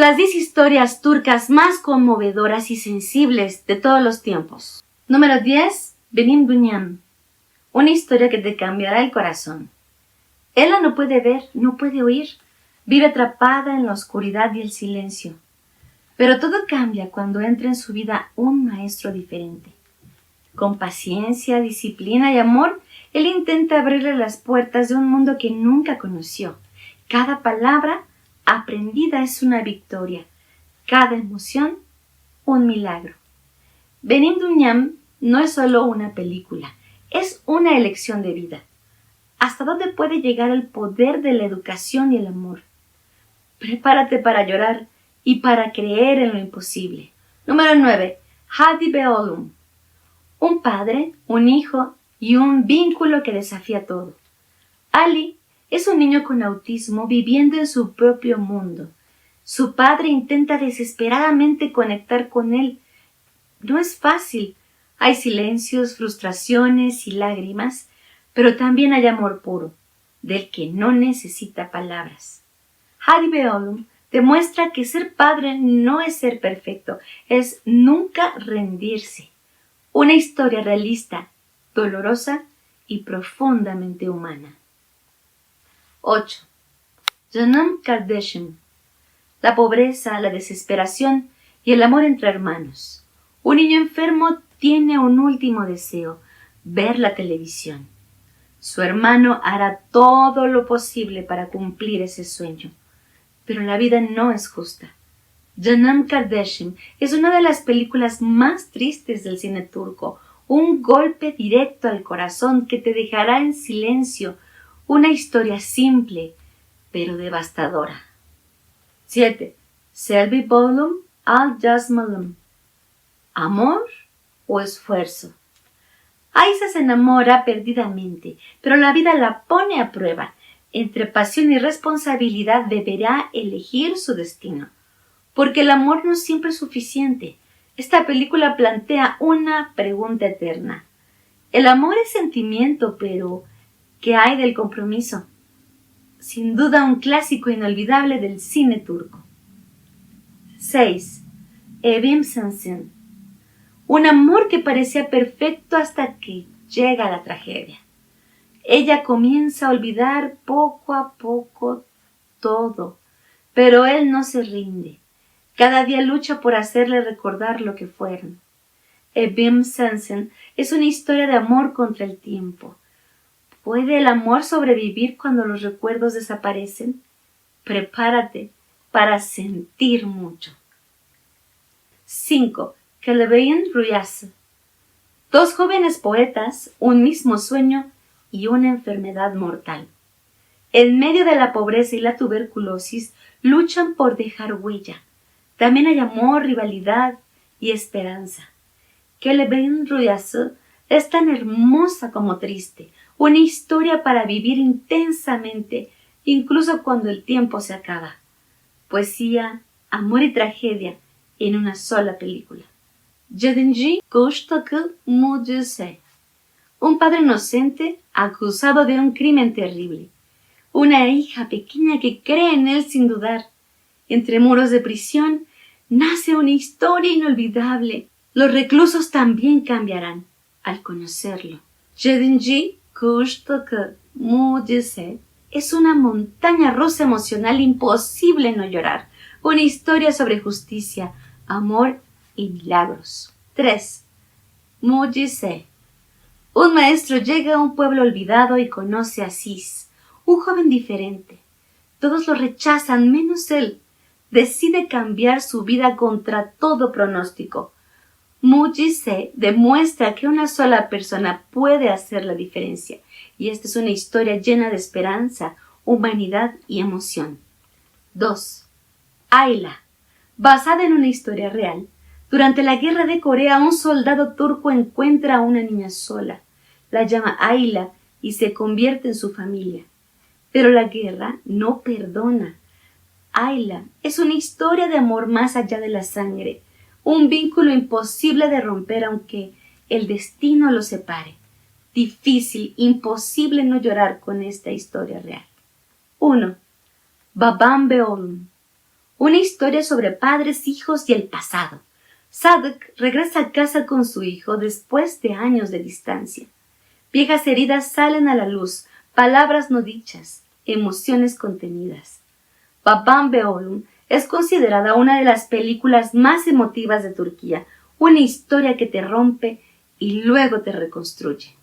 Las 10 historias turcas más conmovedoras y sensibles de todos los tiempos. Número 10. Benim Dünyam. Una historia que te cambiará el corazón. Ella no puede ver, no puede oír. Vive atrapada en la oscuridad y el silencio. Pero todo cambia cuando entra en su vida un maestro diferente. Con paciencia, disciplina y amor, él intenta abrirle las puertas de un mundo que nunca conoció. Cada palabra aprendida es una victoria, cada emoción un milagro. Benim Dünyam no es solo una película, es una elección de vida. ¿Hasta dónde puede llegar el poder de la educación y el amor? Prepárate para llorar y para creer en lo imposible. Número 9. Hadi Beoğlum. Un padre, un hijo y un vínculo que desafía todo. Ali es un niño con autismo viviendo en su propio mundo. Su padre intenta desesperadamente conectar con él. No es fácil. Hay silencios, frustraciones y lágrimas, pero también hay amor puro, del que no necesita palabras. Hadi Beoğlum demuestra que ser padre no es ser perfecto, es nunca rendirse. Una historia realista, dolorosa y profundamente humana. 8. Canım Kardeşim. La pobreza, la desesperación y el amor entre hermanos. Un niño enfermo tiene un último deseo, ver la televisión. Su hermano hará todo lo posible para cumplir ese sueño. Pero la vida no es justa. Canım Kardeşim es una de las películas más tristes del cine turco, un golpe directo al corazón que te dejará en silencio, una historia simple, pero devastadora. 7. Selvi Boylum Al Yazmalım. ¿Amor o esfuerzo? Aisha se enamora perdidamente, pero la vida la pone a prueba. Entre pasión y responsabilidad deberá elegir su destino. Porque el amor no siempre es suficiente. Esta película plantea una pregunta eterna. El amor es sentimiento, pero ¿qué hay del compromiso? Sin duda un clásico inolvidable del cine turco. 6. Evim Sensin. Un amor que parecía perfecto hasta que llega la tragedia. Ella comienza a olvidar poco a poco todo, pero él no se rinde. Cada día lucha por hacerle recordar lo que fueron. Evim Sensin es una historia de amor contra el tiempo. ¿Puede el amor sobrevivir cuando los recuerdos desaparecen? Prepárate para sentir mucho. 5. Kelebeğin Rüyası. Dos jóvenes poetas, un mismo sueño y una enfermedad mortal. En medio de la pobreza y la tuberculosis, luchan por dejar huella. También hay amor, rivalidad y esperanza. Kelebeğin Rüyası es tan hermosa como triste, una historia para vivir intensamente, incluso cuando el tiempo se acaba. Poesía, amor y tragedia en una sola película. Yedinci Kuştakı Mucize. Un padre inocente acusado de un crimen terrible. Una hija pequeña que cree en él sin dudar. Entre muros de prisión nace una historia inolvidable. Los reclusos también cambiarán al conocerlo. Yedinci Kuştakı Mucize es una montaña rusa emocional imposible no llorar. Una historia sobre justicia, amor y milagros. 3. Mucize. Un maestro llega a un pueblo olvidado y conoce a Aziz, un joven diferente. Todos lo rechazan menos él. Decide cambiar su vida contra todo pronóstico. Mucize demuestra que una sola persona puede hacer la diferencia, y esta es una historia llena de esperanza, humanidad y emoción. 2. Ayla. Basada en una historia real, durante la guerra de Corea un soldado turco encuentra a una niña sola, la llama Ayla y se convierte en su familia. Pero la guerra no perdona. Ayla es una historia de amor más allá de la sangre, un vínculo imposible de romper aunque el destino lo separe. Difícil, imposible no llorar con esta historia real. 1. Babam Beoğlum. Una historia sobre padres, hijos y el pasado. Sadık regresa a casa con su hijo después de años de distancia. Viejas heridas salen a la luz, palabras no dichas, emociones contenidas. Babam ve Oğlum es considerada una de las películas más emotivas de Turquía, una historia que te rompe y luego te reconstruye.